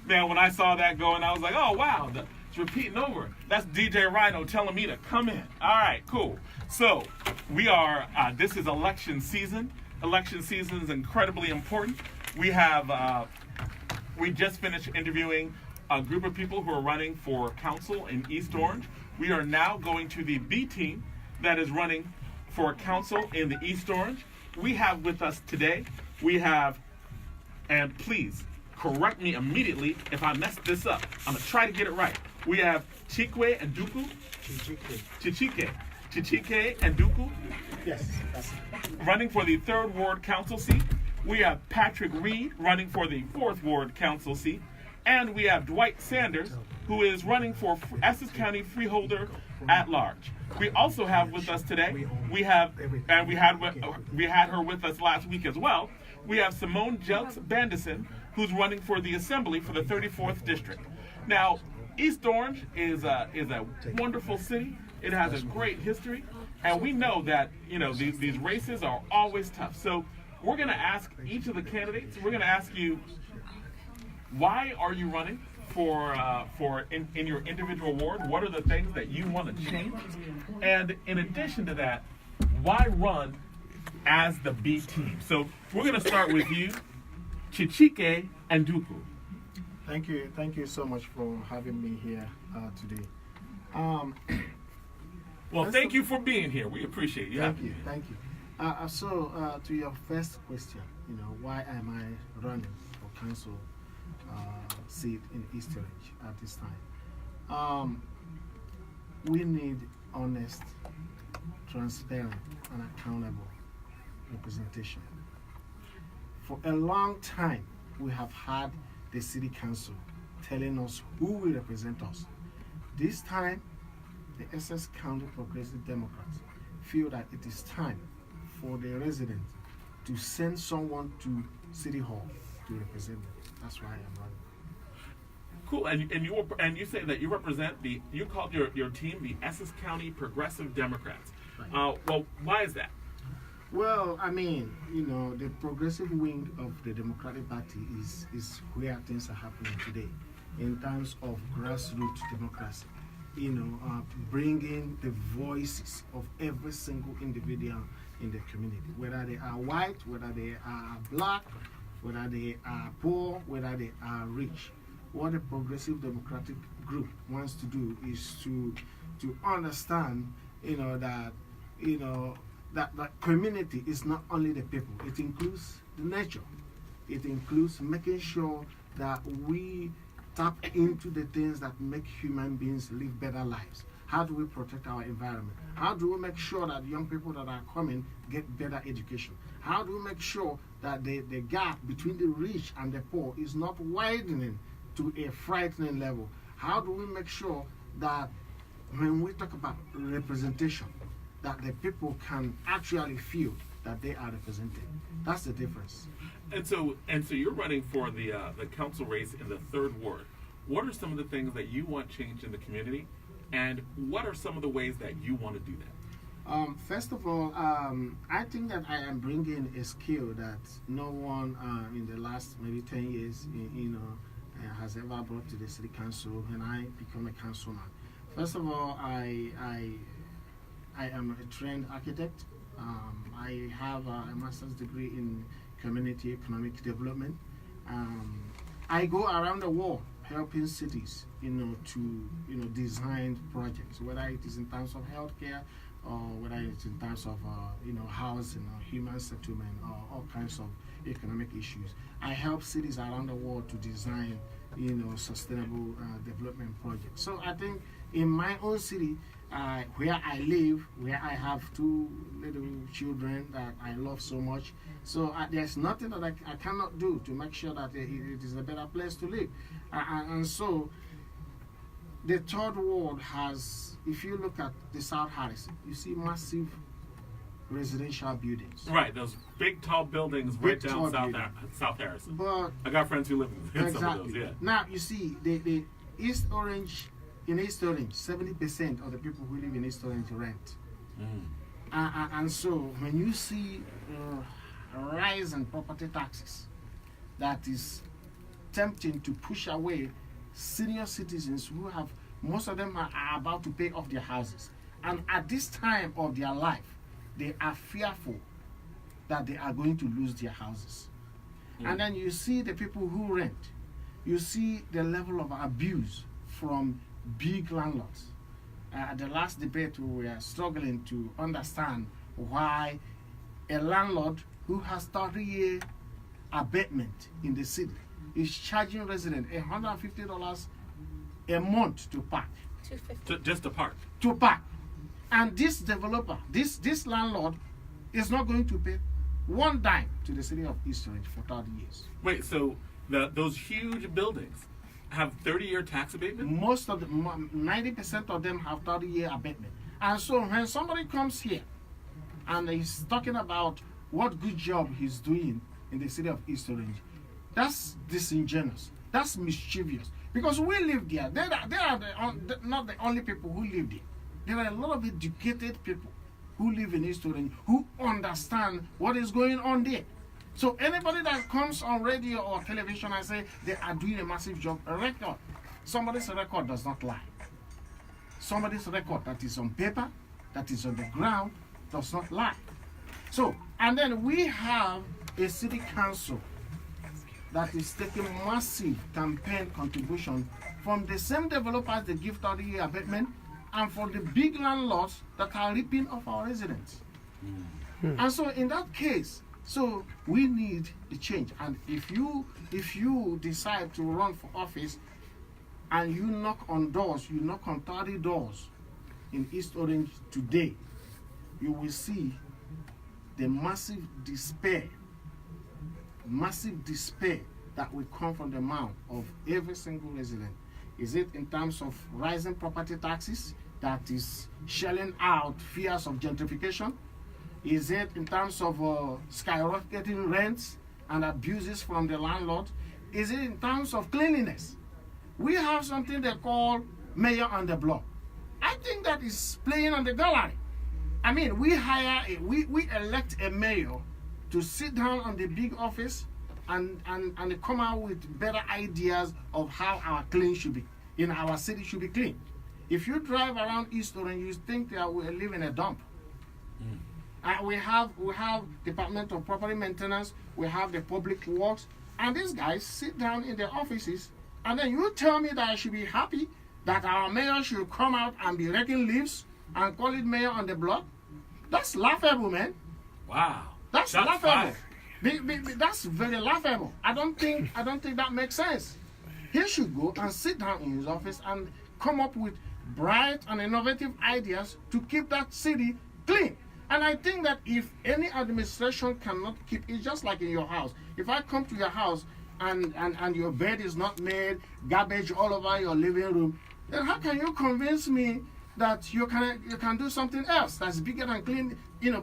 Man, when I saw that going, I was like, oh, wow, it's repeating over. That's DJ Rhino telling me to come in. All right, cool. So we are, this is election season. Election season is incredibly important. We just finished interviewing a group of people who are running for council in East Orange. We are now going to the B team that is running for council in the East Orange. We have with us today, and please correct me immediately if I mess this up. I'm gonna try to get it right. We have Chijike Ndukwu. Chijike Ndukwu. Yes, that's it. Running for the 3rd Ward Council seat. We have Patrick Reid running for the 4th Ward Council seat. And we have Dwight Saunders, who is running for Essex County Freeholder at large. We also have with us today, we had her with us last week as well. We have Simone Jelks-Bandison, who's running for the Assembly for the 34th District. Now, East Orange is a wonderful city. It has a great history, and we know that these races are always tough. So we're going to ask each of the candidates. We're going to ask you, why are you running in your individual ward? What are the things that you want to change? And in addition to that, why run as the B team? So we're going to start with you, Chijike Ndukwu. Thank you so much for having me here today. Well, thank you for being here. We appreciate you. Thank you. So to your first question, why am I running for council seat in East Orange at this time? We need honest, transparent, and accountable representation. For a long time, we have had the city council telling us who will represent us. This time, the Essex County Progressive Democrats feel that it is time for the residents to send someone to City Hall to represent them. That's why I'm running. Cool, and you say that you represent you called your team the Essex County Progressive Democrats. Right. Well, why is that? Well, I mean, the progressive wing of the Democratic Party is where things are happening today in terms of grassroots democracy. Bringing the voices of every single individual in the community, whether they are white, whether they are black, whether they are poor, whether they are rich. What the Progressive Democratic Group wants to do is to understand, that that community is not only the people, it includes the nature. It includes making sure that we tap into the things that make human beings live better lives. How do we protect our environment? How do we make sure that young people that are coming get better education? How do we make sure that the gap between the rich and the poor is not widening to a frightening level? How do we make sure that when we talk about representation, that the people can actually feel that they are represented? That's the difference. And so you're running for the council race in the 3rd Ward. What are some of the things that you want changed in the community, and what are some of the ways that you want to do that? First of all, I think that I am bringing a skill that no one in the last maybe 10 years, has ever brought to the city council when I become a councilman. First of all, I am a trained architect. I have a master's degree in community economic development. I go around the world helping cities, to design projects, whether it is in terms of healthcare or whether it's in terms of housing or human settlement or all kinds of economic issues. I help cities around the world to design, sustainable development projects. So I think in my own city, where I live, where I have 2 little children that I love so much, so there's nothing that I cannot do to make sure that it is a better place to live. And so the 3rd Ward has, if you look at the South Harrison, you see massive residential buildings. Right, those big tall buildings right down South Harrison. But I got friends who live in some of those, yeah. Now, you see, the East Orange, in East Orange, 70% of the people who live in East Orange rent. And so when you see a rise in property taxes, that is attempting to push away senior citizens who have, most of them are about to pay off their houses. And at this time of their life, they are fearful that they are going to lose their houses. And then you see the people who rent. You see the level of abuse from big landlords. At the last debate, we were struggling to understand why a landlord who has 30-year abatement in the city is charging residents $150 a month to park. Just to park. To park. And this developer, this landlord, is not going to pay one dime to the city of East Orange for 30 years. Wait, so those huge buildings have 30-year tax abatement? Most of them, 90% of them have 30-year abatement. And so when somebody comes here and he's talking about what good job he's doing in the city of East Orange, that's disingenuous. That's mischievous. Because we live there. They are not the only people who live there. There are a lot of educated people who live in East Orange who understand what is going on there. So anybody that comes on radio or television and say they are doing a massive job, a record, somebody's record does not lie. Somebody's record that is on paper, that is on the ground, does not lie. So, and then we have a city council that is taking massive campaign contribution from the same developers that give 30-year abatement and for the big landlords that are ripping off our residents. And so in that case, so we need a change. And if you decide to run for office and you knock on doors, you knock on 30 doors in East Orange today, you will see the massive despair that will come from the mouth of every single resident. Is it in terms of rising property taxes that is shelling out fears of gentrification? Is it in terms of skyrocketing rents and abuses from the landlord? Is it in terms of cleanliness? We have something they call mayor on the block. I think that is playing on the gallery. I mean, we elect a mayor to sit down on the big office and come out with better ideas of how our clean should be, in our city should be clean. If you drive around East Orange, you think that we live in a dump. We have Department of Property Maintenance, we have the Public Works, and these guys sit down in their offices, and then you tell me that I should be happy that our mayor should come out and be raking leaves and call it mayor on the block? That's laughable, man. Wow. That's laughable. That's very laughable. I don't think that makes sense. He should go and sit down in his office and come up with bright and innovative ideas to keep that city clean. And I think that if any administration cannot keep, it's just like in your house. If I come to your house and your bed is not made, garbage all over your living room, then how can you convince me that you can do something else that's bigger and clean,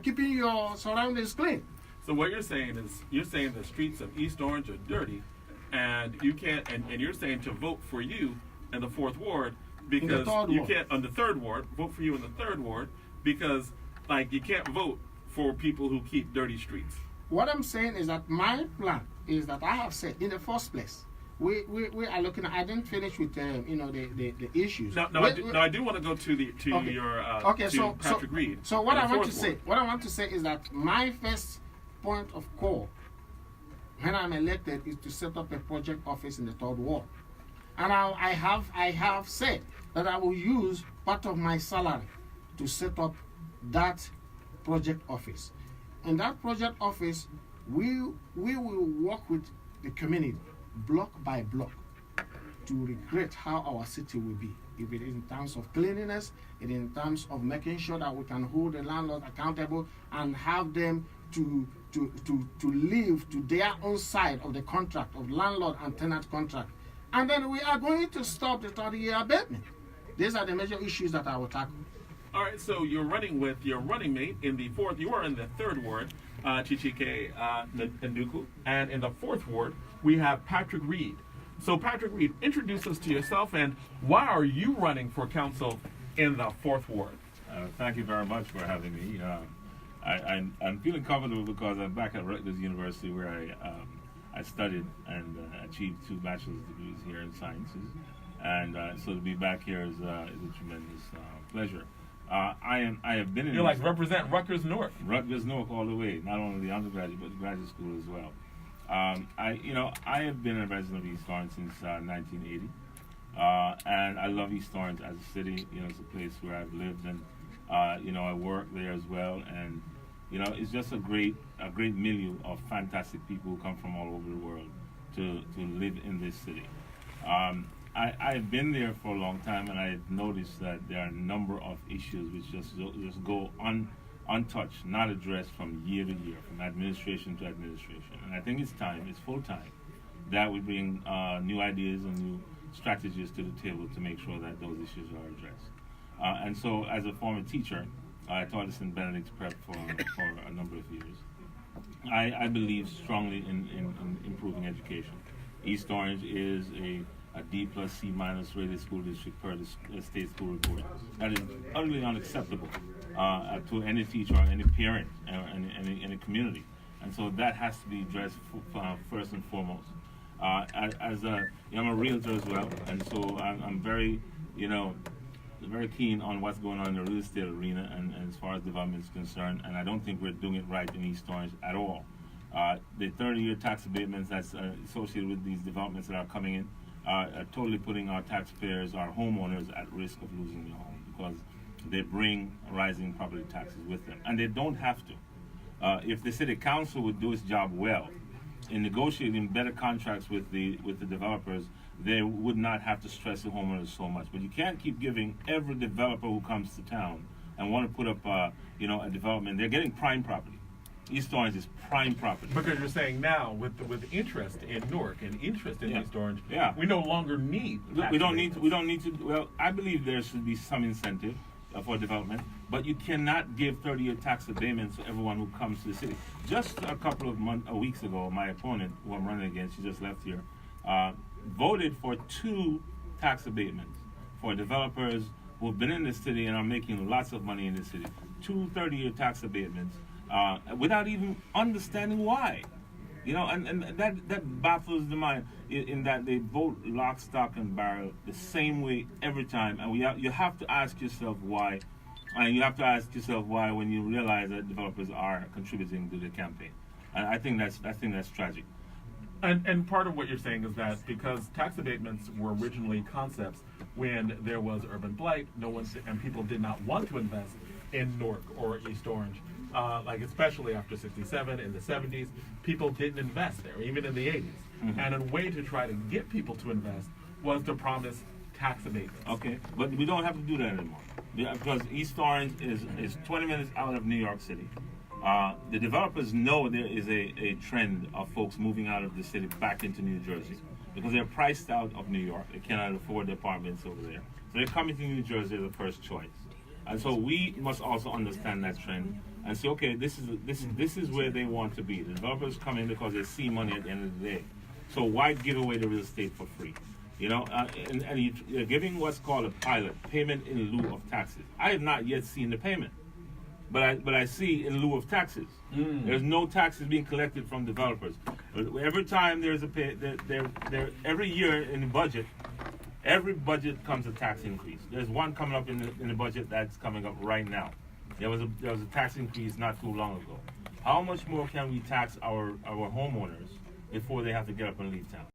keeping your surroundings clean? So what you're saying is, the streets of East Orange are dirty, and you can't, and you're saying to vote for you in the 4th Ward because you can't, on the 3rd Ward, vote for you in the 3rd Ward because, you can't vote for people who keep dirty streets. What I'm saying is that my plan is that I have said in the first place, we are looking at, I didn't finish with the issues. I do want to go to Patrick Reid. So what I want to say is that my first point of call when I'm elected is to set up a project office in the 3rd Ward. And I have said that I will use part of my salary to set up that project office. In that project office, we will work with the community block by block to recreate how our city will be. If it is in terms of cleanliness, it is in terms of making sure that we can hold the landlord accountable and have them to live to their own side of the contract, of landlord and tenant contract. And then we are going to stop the 30-year abatement. These are the major issues that I will tackle. All right, so you're running with your running mate in the 4th. You are in the 3rd Ward, Chijike Ndukwu, and in the 4th Ward we have Patrick Reid. So Patrick Reid, introduce us to yourself and why are you running for council in the 4th Ward? Thank you very much for having me. I'm feeling comfortable because I'm back at Rutgers University where I I studied and achieved 2 bachelor's degrees here in sciences, and so to be back here is a tremendous pleasure. I have been in. You're like represent Rutgers North. Rutgers North all the way, not only the undergraduate but the graduate school as well. I have been a resident of East Orange since 1980, and I love East Orange as a city. It's a place where I've lived, and I work there as well, and it's just a great milieu of fantastic people who come from all over the world to live in this city. I've been there for a long time, and I've noticed that there are a number of issues which just go untouched, not addressed from year to year, from administration to administration. And I think it's full time, that we bring new ideas and new strategies to the table to make sure that those issues are addressed. And so, as a former teacher, I taught this in Benedict's Prep for a number of years. I believe strongly in improving education. East Orange is a D+, C- rated school district per the state school report. That is utterly unacceptable to any teacher or any parent or any community. And so that has to be addressed first and foremost. I'm a realtor as well, and so I'm very, very keen on what's going on in the real estate arena and as far as development is concerned, and I don't think we're doing it right in East Orange at all. The 30-year tax abatements that's associated with these developments that are coming in are totally putting our taxpayers, our homeowners, at risk of losing their home because they bring rising property taxes with them, and they don't have to. If the city council would do its job well in negotiating better contracts with the developers, they would not have to stress the homeowners so much. But you can't keep giving every developer who comes to town and want to put up a development. They're getting prime property. East Orange is prime property. Because you're saying now with interest in Newark and interest in East Orange, we no longer need. We don't need to. Well, I believe there should be some incentive for development, but you cannot give 30-year tax abatements to everyone who comes to the city. Just a couple of weeks ago, my opponent, who I'm running against, she just left here, voted for 2 tax abatements for developers who have been in the city and are making lots of money in the city. 2 30-year tax abatements without even understanding why. And that baffles the mind in that they vote lock, stock, and barrel the same way every time. And you have to ask yourself why. And you have to ask yourself why when you realize that developers are contributing to the campaign. And I think that's tragic. And part of what you're saying is that because tax abatements were originally concepts when there was urban blight, and people did not want to invest in Newark or East Orange. Like especially after 67, in the 70s, people didn't invest there, even in the 80s. Mm-hmm. And a way to try to get people to invest was to promise tax abatements. Okay, but we don't have to do that anymore. Because East Orange is 20 minutes out of New York City. The developers know there is a trend of folks moving out of the city back into New Jersey because they're priced out of New York. They cannot afford the apartments over there. So they're coming to New Jersey as a first choice. And so we must also understand that trend and say, okay, this is where they want to be. The developers come in because they see money at the end of the day. So why give away the real estate for free? And you're giving what's called a pilot, payment in lieu of taxes. I have not yet seen the payment, but I see in lieu of taxes. There's no taxes being collected from developers. Every time there's a pay, every year in the budget, every budget comes a tax increase. There's one coming up in the budget that's coming up right now. There was a tax increase not too long ago. How much more can we tax our homeowners before they have to get up and leave town?